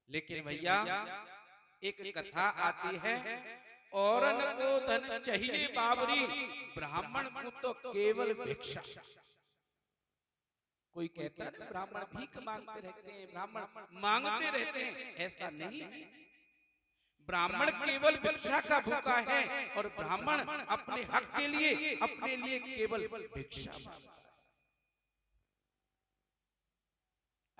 लेकिन भैया एक कथा आती है, औरन को धन चाहिए बाबरी, ब्राह्मण को तो केवल भिक्षा। कोई कहता है ब्राह्मण भीख मांगते रहते हैं, ब्राह्मण मांगते रहते हैं, ऐसा नहीं। ब्राह्मण केवल भिक्षा का भूखा है और ब्राह्मण अपने हक के लिए, अपने लिए केवल भिक्षा मांगता है।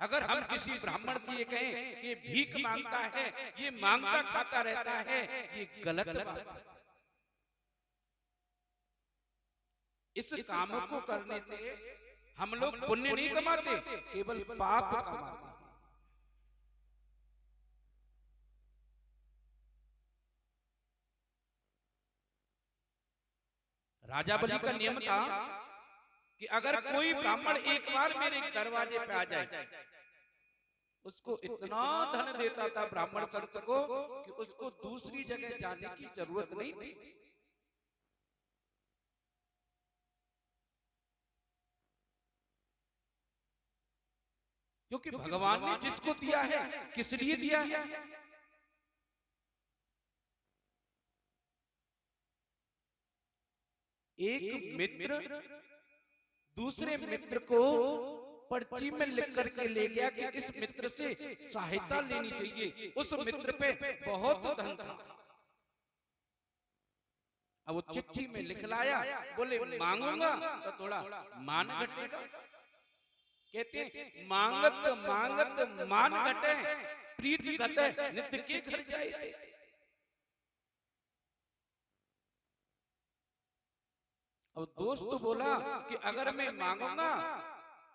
अगर हम किसी ब्राह्मण से ये कहें कि भीख मांगता है, ये मांगता खाता रहता है, ये गलत बात है। इस काम को करने से हम लोग पुण्य नहीं कमाते, केवल पाप कमाते। राजा बलि का नियम था कि अगर कोई ब्राह्मण एक बार मेरे दरवाजे पे आ जाए, उसको इतना धन देता था ब्राह्मण संत को कि उसको दूसरी जगह जाने की जरूरत नहीं थी। क्योंकि भगवान ने जिसको दिया है, किस लिए दिया है? एक मित्र दूसरे मित्र को पर्ची में लिख करके ले गया कि इस मित्र से सहायता लेनी चाहिए। उस मित्र पे बहुत धन था। अब वो चिट्ठी में लिखलाया, बोले मांगूंगा तो थोड़ा मान घटेगा। कहते हैं मांगत मांगत मान घटे, प्रीति घटे नित्य के घर जाए। अब दोस्त बोला कि अगर मैं मांगूंगा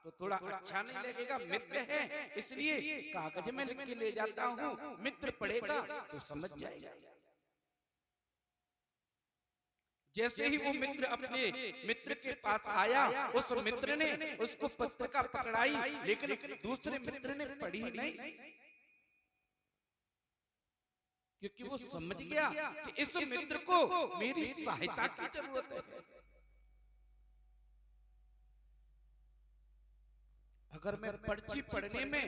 तो थोड़ा अच्छा नहीं लगेगा, मित्र है इसलिए कागज में लिख के ले जाता हूँ, मित्र पढ़ेगा तो समझ जाएगा। जैसे ही वो मित्र अपने मित्र के पास आया, उस मित्र ने उसको पत्रिका पकड़ाई, लेकिन दूसरे मित्र ने पढ़ी नहीं, क्योंकि वो समझ गया कि इस मित्र को मेरी सहायता की जरूरत है। अगर मैं पर्ची पढ़ने में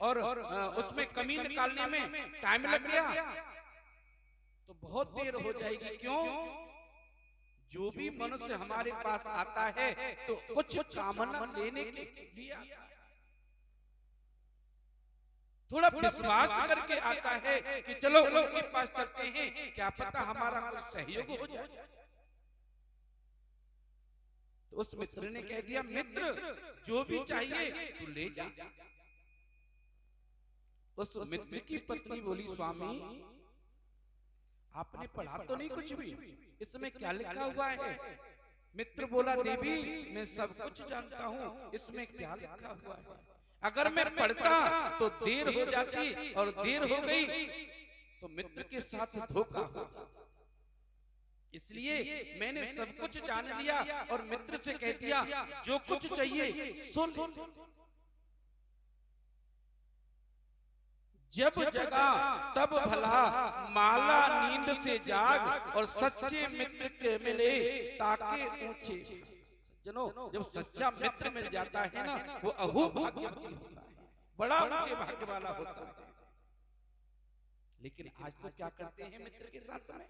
और उसमें कमी निकालने में टाइम लग गया तो बहुत देर हो जाएगी। क्यों? जो भी मनुष्य हमारे पास आता है तो कुछ कामना लेने के लिए थोड़ा विश्वास करके आता है कि चलो उनके पास चलते हैं, क्या पता हमारा कोई सहयोग हो जाए। तो उस मित्र ने कह दिया, मित्र जो भी चाहिए तू ले जा। उस मित्र की पत्नी बोली, स्वामी आपने पढ़ा तो नहीं कुछ भी, इसमें क्या लिखा हुआ है? मित्र बोला, देवी मैं सब कुछ जानता हूँ, इसमें क्या लिखा हुआ है? अगर मैं पढ़ता तो देर हो जाती, और देर हो गई तो मित्र के साथ धोखा होगा। इसलिए मैंने सब कुछ जान लिया और मित्र से कह दिया जो कुछ चाहिए सुन। जब जगा तब भला, माला नींद से जाग, और सच्चे मित्र के मिले ताके ऊंचे। जनो जब सच्चा मित्र मिल जाता है ना, वो अहो भाग्यवान होता है, बड़ा ऊंचे भाग्य वाला होता है। लेकिन आज तो क्या करते हैं मित्र के साथ में?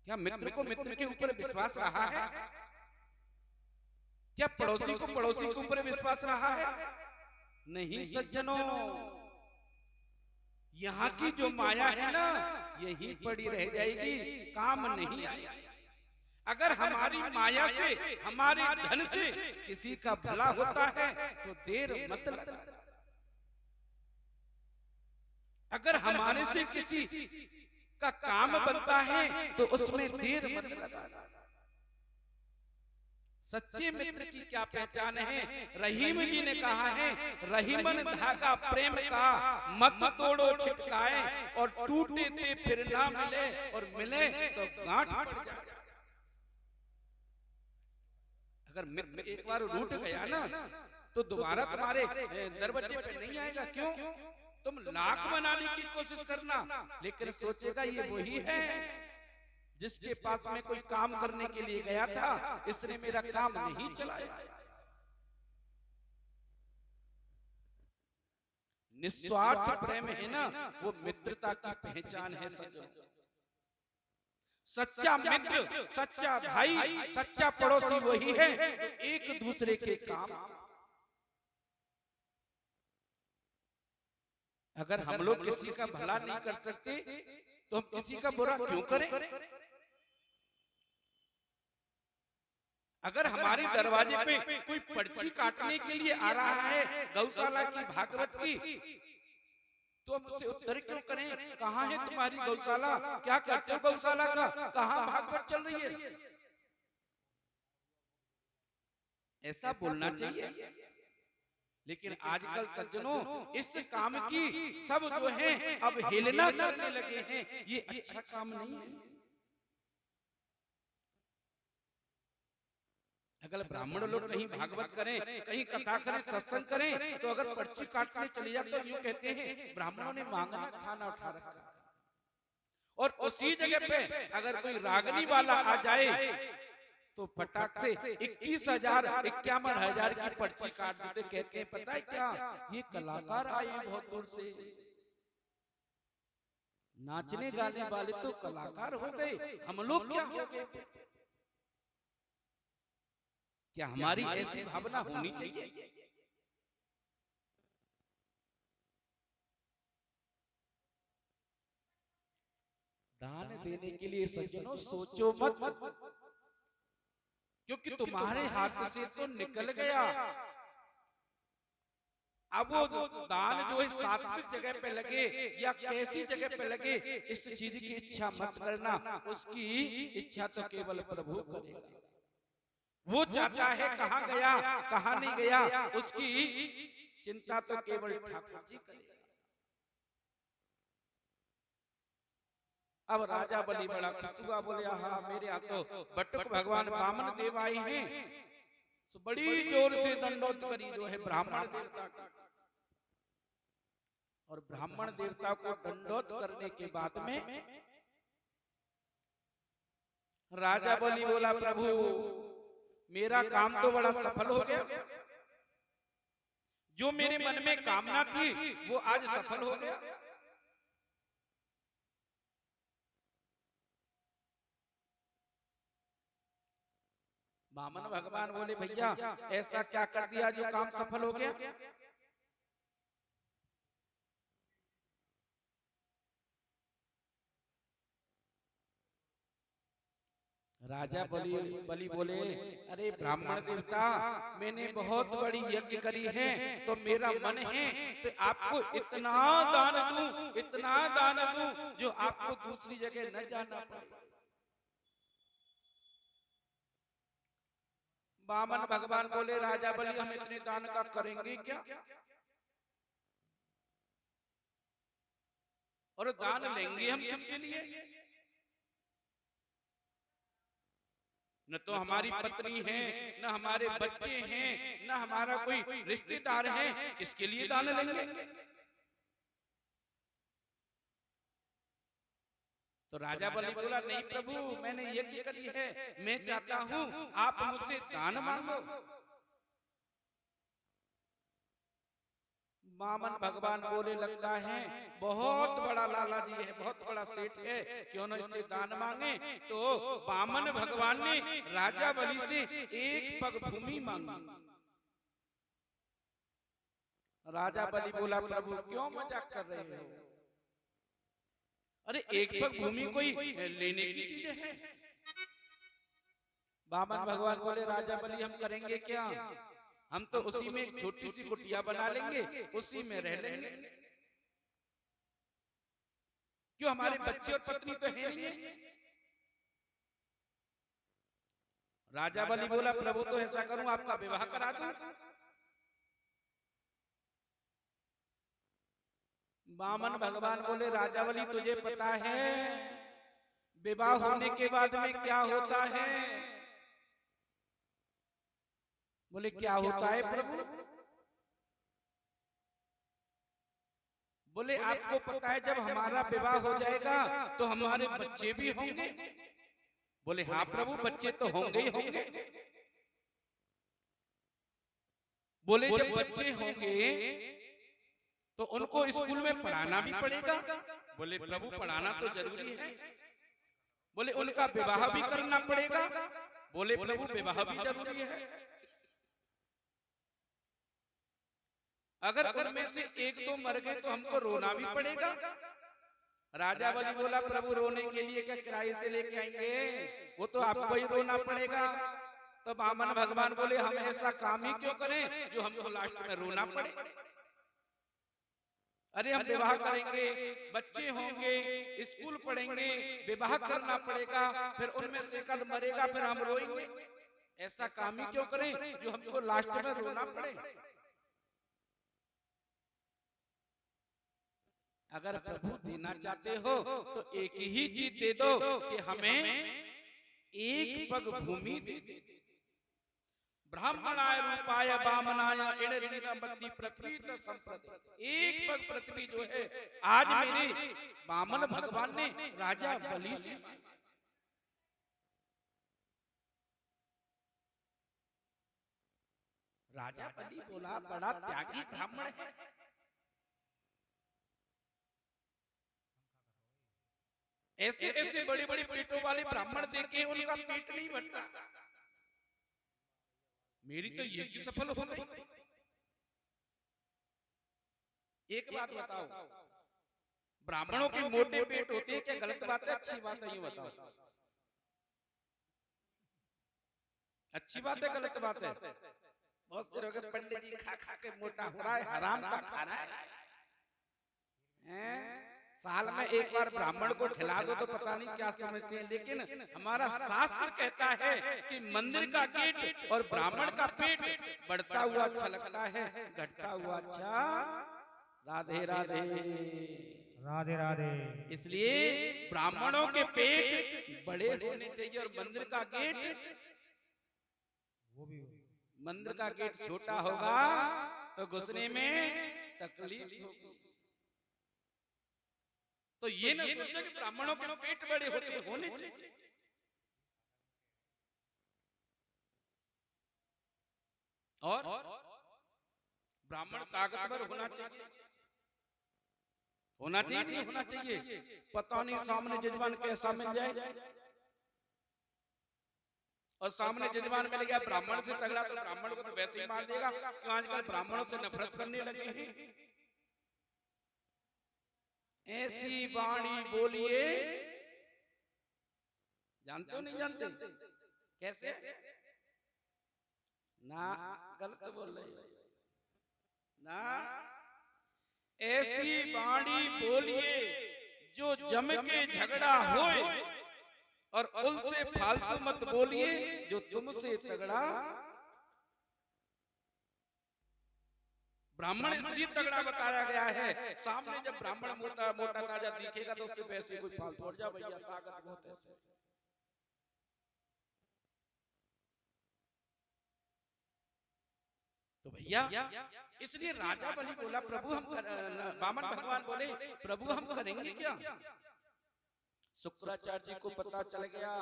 क्या मित्र को मित्र के ऊपर विश्वास रहा है? क्या पड़ोसी को पड़ोसी के ऊपर विश्वास रहा है? नहीं सज्जनों, यहाँ की जो माया है ना, यही पड़ी रह जाएगी, काम नहीं आएगी। अगर हमारी माया से, हमारे धन से किसी का भला होता है तो देर मत लगना। अगर हमारे से किसी का काम बनता है तो उसमें देर मत लगाना। सच्चे मित्र की क्या पहचान है? रहीम जी ने कहा है, रहीमन धागा प्रेम का मत तोड़ो छिटकाए, और टूटे थे फिर ना मिले, और मिले तो गांठ पड़ जाए। अगर मित्र एक बार रूठ गया ना तो दोबारा तुम्हारे दरवाजे पे नहीं आएगा। क्यों? तुम लाख बनाने की कोशिश करना, लेकिन सोचेगा ये वही है जिसके पास में कोई काम करने के लिए गया था, इसने मेरा काम नहीं चलाया। निस्वार्थ प्रेम है ना, वो मित्रता की पहचान है सज्जनों। सच्चा मित्र, सच्चा भाई, सच्चा पड़ोसी वही है जो एक दूसरे के काम। अगर हम लोग किसी का भला नहीं कर सकते तो हम किसी का बुरा क्यों करें? अगर हमारे दरवाजे पे कोई पर्ची काटने के लिए आ रहा है गौशाला की, भागवत की, तो हम उससे उत्तर क्यों करें? कहाँ है तुम्हारी गौशाला? क्या करते हो गौशाला का? कहाँ भागवत चल रही है? ऐसा बोलना चाहिए। लेकिन आजकल सज्जनों इस काम की सब जो है अब हेलना करने लगे हैं। ये अच्छा काम नहीं है। अगर ब्राह्मण लोग कहीं भागवत करें, कहीं कथा करें, सत्संग करें, तो अगर पर्ची काटने चले जाते तो यूं कहते हैं ब्राह्मणों ने मांगना खाना उठा रखा। और उसी जगह पे अगर कोई रागनी वाला आ जाए तो फटाक से 21,000 51,000 की पर्ची काट देते। कहते हैं पता है क्या, ये कलाकार आए बहुत दूर से, नाचने गाने वाले तो कलाकार हो गए, हम लोग क्या हो गए? क्या हमारी ऐसी भावना होनी चाहिए? दान देने के लिए सज्जनों सोचो मत, क्योंकि तुम्हारे हाथ से तो निकल गया। अब वो दान जो है सात्विक जगह पे लगे या कैसी जगह पे लगे, इस चीज की इच्छा मत करना। उसकी इच्छा तो केवल प्रभु करेगा। वो चाहता है कहाँ गया कहाँ नहीं गया, उसकी चिंता तो केवल ठाकुर जी करेगा। अब राजा बलि बड़ा खुश हुआ, बोले हाँ मेरे यहाँ तो बटुक भगवान वामन देव आए हैं। बड़ी जोर से दंडोत करी जो है ब्राह्मण देवता का। और ब्राह्मण देवता को दंडोत करने के बाद में राजा बलि बोला प्रभु मेरा काम तो बड़ा सफल हो गया, जो मेरे मन में कामना थी वो आज सफल हो गया। वामन भगवान बोले भैया ऐसा क्या कर दिया जो काम सफल हो गया? राजा बलि बोले अरे ब्राह्मण देवता मैंने बहुत बड़ी यज्ञ करी है, तो मेरा मन है तो आपको इतना दान दूं, इतना दान दूं जो आपको दूसरी जगह न जाना पड़े। वामन भगवान बोले राजा बलि हम इतने दान का करेंगे क्या, और दान लेंगे हम किसके लिए? न तो हमारी पत्नी है, न हमारे बच्चे हैं, न हमारा कोई रिश्तेदार है, किसके लिए दान लेंगे? तो राजा बलि बोला नहीं प्रभु मैंने यज्ञ करी है, मैं चाहता हूं आप मुझसे दान मांगो। वामन भगवान बोले लगता है बहुत बड़ा लाला जी है, बहुत बड़ा सेठ है, क्यों न इससे दान मांगे। तो वामन भगवान ने राजा बलि से एक पग भूमि मांगी। राजा बलि बोला प्रभु क्यों मजाक कर रहे हो? अरे एक पग भूमि कोई लेने की चीज है? वामन भगवान बोले राजा बलि हम करेंगे क्या, हम तो उसी में एक छोटी सी कुटिया बना लेंगे, उसी में रह लेंगे। क्यों हमारे बच्चे और पत्नी तो है नहीं? राजा बलि बोला प्रभु तो ऐसा करूं आपका विवाह करा दूं। वामन भगवान बोले राजा बलि तुझे पता है विवाह होने के बाद में क्या होता है? बोले क्या होता है प्रभु? बोले आपको पता है जब हमारा विवाह हो जाएगा तो हमारे बच्चे भी होंगे। बोले हाँ प्रभु बच्चे तो होंगे ही होंगे। बोले जब बच्चे होंगे तो उनको स्कूल में पढ़ाना भी पड़ेगा। बोले प्रभु पढ़ाना तो जरूरी है। बोले उनका विवाह भी करना पड़ेगा। बोले प्रभु विवाह भी जरूरी है। अगर उनमें से एक दो मर गए तो हमको रोना भी पड़ेगा। राजा बलि बोला प्रभु रोने के लिए क्या किराए से लेके आएंगे, वो तो आपको ही रोना पड़ेगा। तो वामन भगवान बोले हम ऐसा काम ही क्यों करें जो हमको लास्ट में रोना पड़े। अरे हम विवाह करेंगे, बच्चे होंगे, स्कूल पढ़ेंगे, विवाह करना पड़ेगा, फिर उनमें से कल मरेगा, फिर हम रोएंगे। ऐसा काम ही क्यों करें जो हमको लास्ट में रोना पड़े। अगर प्रभु देना चाहते हो तो एक ही चीज दे दो कि हमें एक पग भूमि दे दो। ब्राह्मणाय रूपाय वामनाय एड़ेदीनमति पृथ्वी त संप्रति। एक पग पृथ्वी जो है आज मेरे वामन भगवान ने राजा बलि से, राजा बलि बोला बड़ा त्यागी ब्राह्मण है। ऐसे ऐसे बड़े बड़े पेटों वाले ब्राह्मण देखे उनका पेट नहीं भरता। मेरी तो यज्ञ सफल हो गई। एक बात बताओ, ब्राह्मणों के मोटे पेट होते हैं क्या गलत बात है अच्छी बात है, ये बताओ। अच्छी बात है गलत बात है। बहुत से लोग पंडित जी खा खा के मोटा हो रहा है, हराम का खाना है। साल में एक बार ब्राह्मण को खिला दो तो पता नहीं क्या समझते हैं, लेकिन हमारा शास्त्र कहता है कि मंदिर का गेट और ब्राह्मण का पेट बढ़ता हुआ अच्छा लगता है, घटता हुआ अच्छा। राधे राधे राधे राधे। इसलिए ब्राह्मणों के पेट बड़े होने चाहिए और मंदिर का गेट, वो भी मंदिर का गेट छोटा होगा तो घुसने में तकलीफ होगी। तो ये न सोचो कि ब्राह्मणों के पेट बड़े होने चाहिए। और ब्राह्मण ताकतवर होना चाहिए, होना चाहिए नहीं होना चाहिए। पता नहीं सामने जजमान कैसा मिल जाए, और सामने जजमान मिल गया ब्राह्मण से तगड़ा तो ब्राह्मण को तो वैसे ही मार देगा, क्यों आजकल ब्राह्मणों से नफरत करने लगे हैं। ऐसी वाणी बोलिए, जानते हो नहीं जानते कैसे ना, गलत बोल रहे ना। ऐसी वाणी बोलिए जो जम के झगड़ा होए, और उनसे फालतू मत बोलिए जो तुमसे तगड़ा। ब्राह्मण इसलिए तगड़ा बताया गया है, सामने जब ब्राह्मण मोटा मोटा ताजा दिखेगा तो उससे वैसे कोई फालतू हो जा भैया ताकत बहुत है। तो भैया इसलिए राजा बलि बोला प्रभु हम, वामन भगवान बोले प्रभु हम करेंगे क्या। शुक्राचार्य जी को पता चल गया।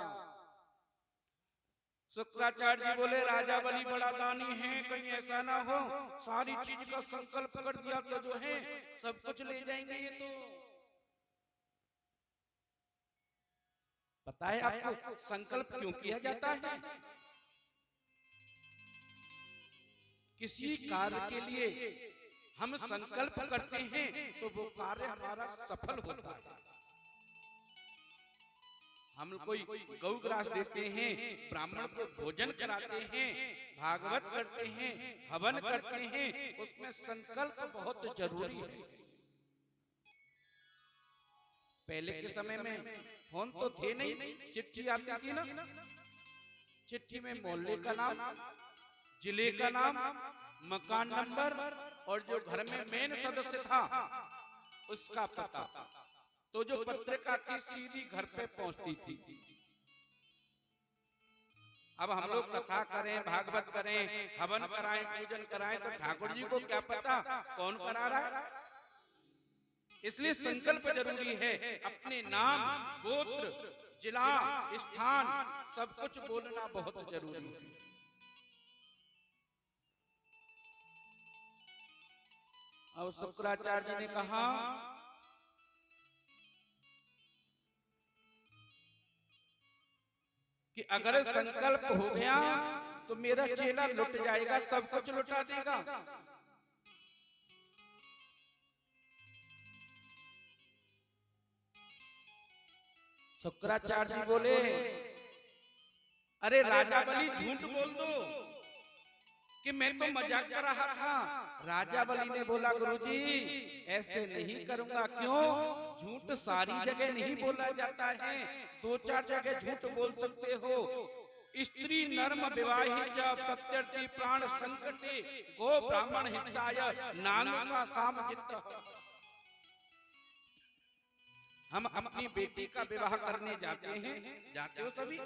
शुक्राचार्य जी बोले राजा बलि बड़ा दानी है, कहीं ऐसा ना हो सारी चीज का संकल्प कर दिया तो जो है सब कुछ ले जाएंगे। ये तो पता है आपको संकल्प क्यों किया जाता है। किसी कार्य के लिए हम संकल्प करते हैं तो वो कार्य हमारा सफल होता है। हम कोई गौ ग्रास देते हैं, ब्राह्मण को भोजन कराते हैं, भागवत करते हैं, हवन करते हैं, उसमें संकल्प बहुत जरूरी है। पहले के समय में फोन तो थे नहीं, चिट्ठी आती थी ना। चिट्ठी में मोहल्ले का नाम, जिले का नाम, मकान नंबर और जो घर में मेन सदस्य था उसका पता, तो जो पत्रिका थी सीधी घर पे पहुंचती थी। अब हम लोग कथा करें, भागवत करें, हवन कराएं, पूजन कराएं तो ठाकुर जी को क्या पता कौन करा रहा है। इसलिए संकल्प जरूरी है। अपने नाम, गोत्र, जिला, स्थान सब कुछ बोलना बहुत जरूरी है। और शुक्राचार्य जी ने कहा कि अगर संकल्प हो गया तो मेरा चेला लुट जाएगा, सब कुछ लुटा देगा। शुक्राचार्य जी बोले, अरे राजा बलि झूठ बोल दो कि मैं तो मजाक कर रहा था। राजा बलि ने बोला, गुरुजी ऐसे नहीं करूंगा। क्यों? झूठ सारी जगह नहीं बोला जाता है, 2-4 जगह झूठ बोल सकते हो। स्त्री नर्म विवाहित प्रत्यर्थी प्राण संकटे गो ब्राह्मण हिताय नानुका सामजित। हम अपनी बेटी का विवाह करने जाते हैं, जाते हो सभी।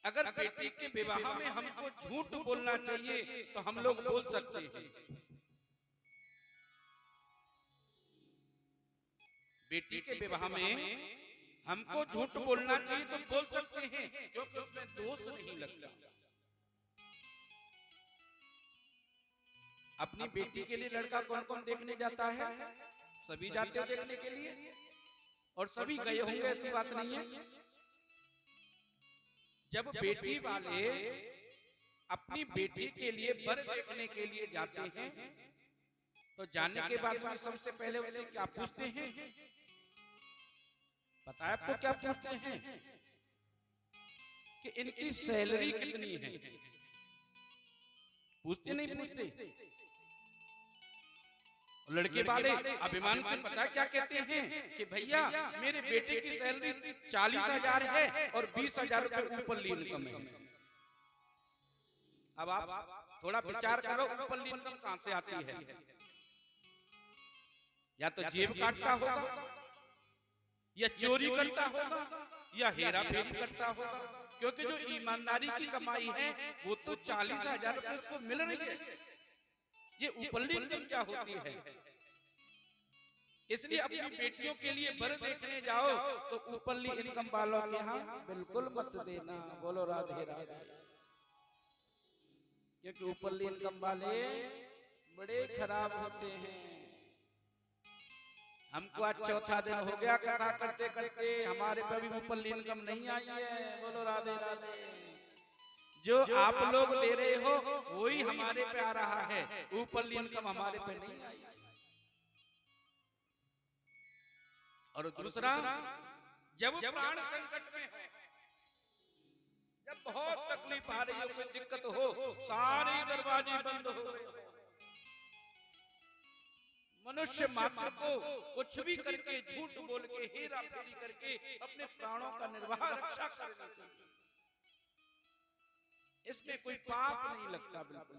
अगर बेटी के विवाह में हमको झूठ बोलना चाहिए तो हम लोग बोल सकते हैं। बेटी के विवाह में हमको झूठ बोलना चाहिए तो बोल सकते हैं, क्योंकि उसमें दोष नहीं लगता। अपनी बेटी के लिए लड़का कौन कौन देखने जाता है? सभी जाते हो देखने के लिए, और सभी गए होंगे, ऐसी बात नहीं है। जब बेटी वाले अपनी बेटी के लिए वर देखने के लिए जाते हैं तो जाने के बाद में सबसे पहले उनसे क्या पूछते हैं? पता है आपको क्या पूछते हैं? कि इनकी सैलरी कितनी है? पूछते नहीं पूछते? लड़के वाले अभिमान से पता क्या कहते हैं कि भैया मेरे बेटे की सैलरी 40,000 है और 20,000 रुपए ऊपर इनकम है। अब आप थोड़ा विचार करो, ऊपर इनकम कहां से आती है? या तो जेब काटता होगा, या चोरी करता होगा, या हेरा फेरी करता होगा। क्योंकि जो ईमानदारी की कमाई है वो तो 40,000 रुपए उसको मिल रही है। ये ऊपरली इनकम क्या होती है? इसलिए अपनी बेटियों के लिए वर देखने जाओ तो ऊपरली इनकम वालों के यहाँ बिल्कुल मत देना। बोलो राधे राधे। क्योंकि ऊपरली इनकम वाले बड़े खराब होते हैं। हमको आज चौथा दिन हो गया कथा करते करते, हमारे पे भी ऊपरली इनकम नहीं आई है। बोलो राधे राधे। जो आप लोग दे रहे हो वही हमारे पे आ रहा है, ऊपरली इनकम हमारे पे नहीं आई। और दूसरा, जब प्राण संकट में है, जब बहुत तकलीफ आ रही हो, कोई दिक्कत हो, सारे दरवाजे बंद हो गए, मनुष्य मात्र को कुछ भी करके, झूठ बोल के, हेरा फेरी करके अपने प्राणों का निर्वाह रक्षा करना चाहिए। इसमें कोई पाप नहीं लगता बिल्कुल।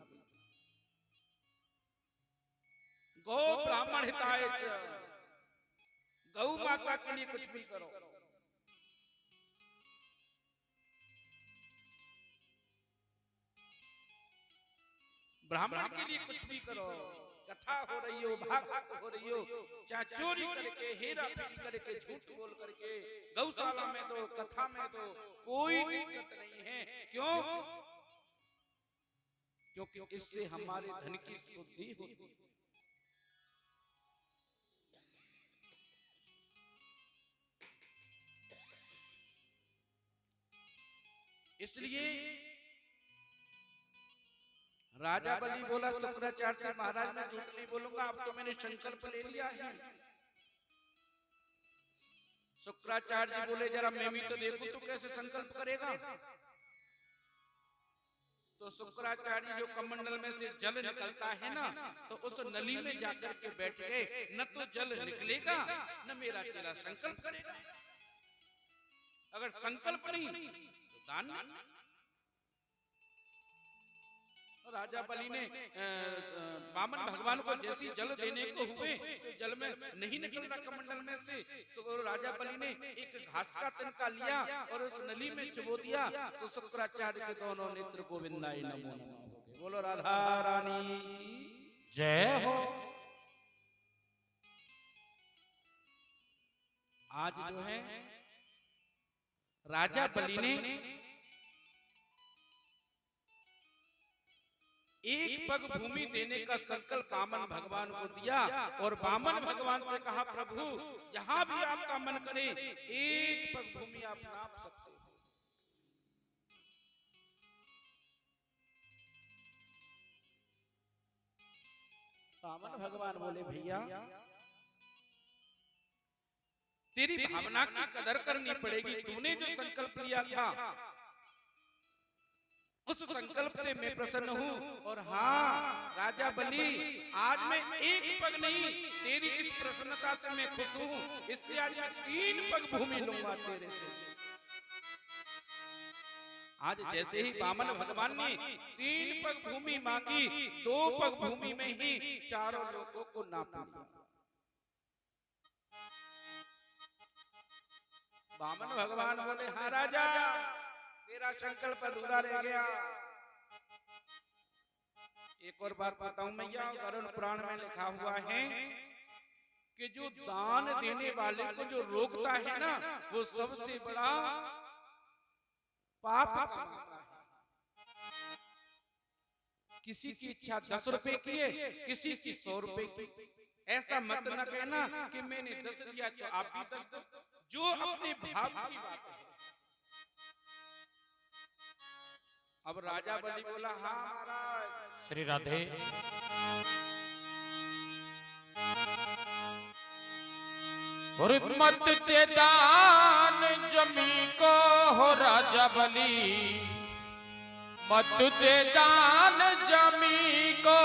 गो ब्राह्मण हिताय च, गौ माता के लिए कुछ भी करो। ब्राह्मण के लिए कुछ भी करो। कथा हो रही हो, भागवत हो रही हो, चाहे चोरी करके, हेरा फेरी करके, झूठ बोल करके, गौशाला में दो, कथा में दो, कोई दिक्कत नहीं है। क्यों? क्योंकि इससे हमारे धन की शुद्धि होती है। इसलिए राजा बलि बोला शुक्राचार्य से, महाराज मैं झूठ नहीं बोलूंगा, अब तो मैंने संकल्प ले लिया है। शुक्राचार्य जी बोले, जरा मैं भी तो देखूं तो कैसे संकल्प करेगा। तो शुक्राचार्य जो कमंडल में से जल निकलता है ना, तो उस नली में जाकर के बैठ गए। न तो जल निकलेगा न मेरा चेला संकल्प करेगा। अगर संकल्प नहीं तो दान नहीं। राजा बलि ने वामन भगवान को जैसी जल देने को हुए, तो जल में नहीं निकल रहा कमंडल में से, तो राजा बलि ने एक घास का तिनका लिया और उस नली में चुबो दिया। तो शुक्राचार्य के दोनों नेत्र गोविंदाय नमो नमः। बोलो राधा रानी जय हो। आज जो है राजा बलि ने एक पग भूमि देने का संकल्प वामन भगवान को दिया और वामन भगवान से कहा, प्रभु जहां भी आपका मन करे एक पग भूमि आप नाप सकते हो। वामन भगवान बोले, भैया तेरी भावना की कदर करनी पड़ेगी। तूने जो संकल्प लिया था उस संकल्प से मैं प्रसन्न हूँ। और हाँ राजा बलि, आज मैं एक पग नहीं, तेरी इस प्रसन्नता से मैं खुश हूँ, इसलिए आज मैं 3 पग भूमि लूंगा तेरे से। आज जैसे ही वामन भगवान ने 3 पग भूमि मांगी, 2 पग भूमि में ही चारों लोगों को नाप लिया। वामन भगवान बोले, हाँ राजा, तेरा संकल्प अधूरा रह गया। एक और बात बताऊं मैया, गरुड़ पुराण में लिखा हुआ है कि जो दान देने वाले को जो रोकता है ना, वो सबसे बड़ा पाप कमाता है। किसी की इच्छा 10 रुपए की है, किसी की 100 रुपए की। ऐसा मत न कहना कि मैंने 10 दिया तो आप भी 10 दो। जो अपने भाव की बात है। अब राजा बलि बोला, हाँ महाराज। श्री राधे। और मत दे दान जमी को हो राजा बलि, मत दे दान जमी को।